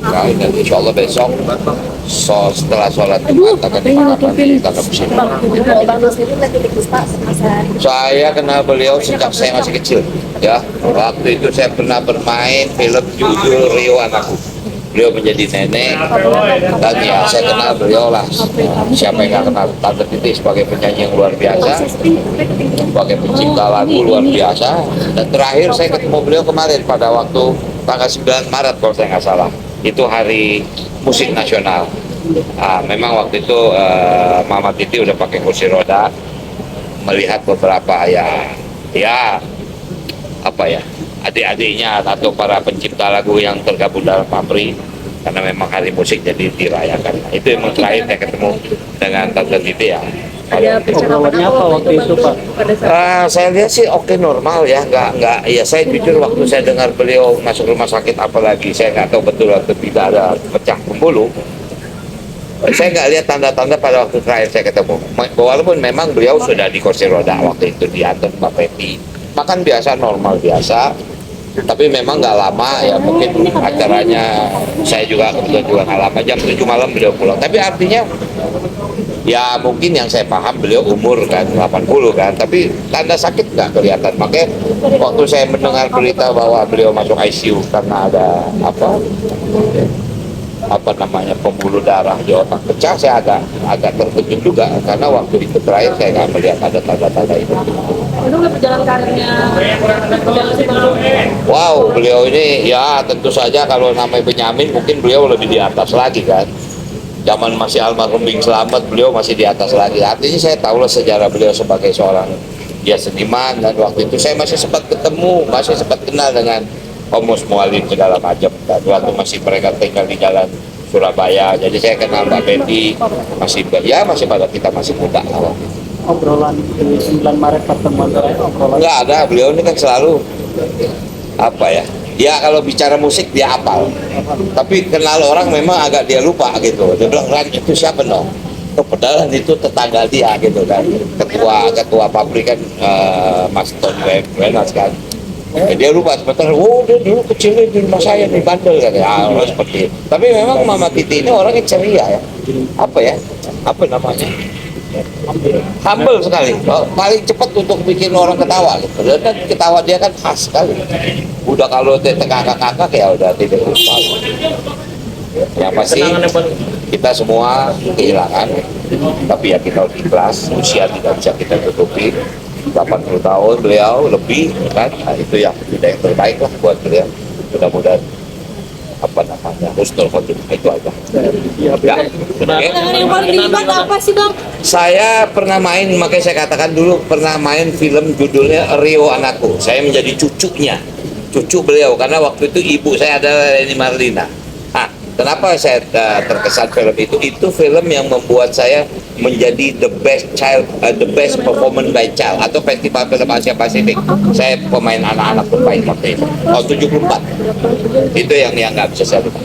Nah, dan insya Allah besok setelah sholat Jumat akan dimakamkan di tanah Mesir. Bang Nus itu lagi tikus Pak masa Saya kenal beliau sejak saya masih kecil, ya. Waktu itu saya pernah bermain film judul Rio Anakku. Beliau menjadi nenek, dan ya saya kenal beliau lah. Siapa yang nggak kenal Tante Titi sebagai penyanyi yang luar biasa, sebagai pencipta lagu luar biasa. Dan terakhir saya ketemu beliau kemarin pada waktu tanggal 9 Maret kalau saya nggak salah. Itu hari musik nasional. Memang waktu itu Mama Titi udah pakai kursi roda, melihat beberapa ya apa ya adik-adiknya atau para pencipta lagu yang tergabung dalam pabrik, karena memang hari musik jadi dirayakan. Itu yang terakhir saya ketemu dengan Tante Titi ya. ada Obrolannya apa waktu itu Pak? Saya lihat sih oke, normal ya, nggak ya. Saya jujur waktu saya dengar beliau masuk rumah sakit, apalagi saya nggak tahu betul atau tidak ada pecah pembuluh. Saya nggak lihat tanda-tanda pada waktu terakhir saya ketemu. Walaupun memang beliau sudah di kursi roda waktu itu diantar Mbak Pepi, makan biasa, normal biasa. Tapi memang nggak lama ya, mungkin acaranya saya juga kebetulan juga nggak lama, jam 7 malam beliau pulang. Tapi artinya ya mungkin yang saya paham beliau umur kan 80 kan, tapi tanda sakit nggak kelihatan. Makanya waktu saya mendengar berita bahwa beliau masuk ICU karena ada apa namanya pembuluh darah di otak pecah, saya agak terkejut juga, karena waktu itu terakhir saya nggak melihat ada tanda-tanda itu. itu udah berjalan karirnya berjalan sih Bang. Wow, beliau ini ya tentu saja kalau namanya Benyamin mungkin beliau lebih di atas lagi kan. Zaman masih almarhum Bing Slamet beliau masih di atas lagi. Artinya saya tahu lah sejarah beliau sebagai seorang dia seniman, dan waktu itu saya masih sempat ketemu, masih sempat kenal dengan Om Mus Mualim segala macam. Dan waktu masih mereka tinggal di jalan Surabaya, jadi saya kenal Mbak Betty, masih pada kita masih muda lah. Obrolan di 9 Maret pertemuan terakhir, obrolan Nggak ada, beliau ini kan selalu apa ya, dia kalau bicara musik dia hafal, tapi kenal orang memang agak dia lupa gitu. Dia bilang, Ran itu siapa dong? Oh, padahal itu tetangga dia gitu kan, ketua pabrik kan, Mas Tony Wenas kan. Dia lupa sebentar, oh dia dulu kecilnya di rumah saya di Bandel kan, ya seperti itu. Tapi memang Mama Titi ini orangnya ceria ya, apa namanya, humble sekali. Paling cepat untuk bikin orang ketawa gitu. Dan ketawa dia kan khas sekali. Udah kalau kakak-kakak ya udah tidak lupa. Yang pasti kita semua kehilangan, tapi ya kita harus ikhlas. Usia tidak bisa kita tutupi. 80 tahun beliau lebih kan, nah, itu yang terbaik lah buat beliau. Mudah-mudahan husnul khotimah itu aja. ya, Oke. Yang paling diingat apa sih Bang? Saya pernah main, makanya saya katakan dulu pernah main film judulnya Rio Anakku. Saya menjadi cucu beliau, karena waktu itu ibu saya adalah Leni Marlina. Kenapa saya terkesan film itu? Itu film yang membuat saya menjadi the best performance by child, atau festival film Asia Pasifik. Saya pemain anak-anak terbaik waktu itu. Oh, 74. Itu yang nggak bisa saya lupa.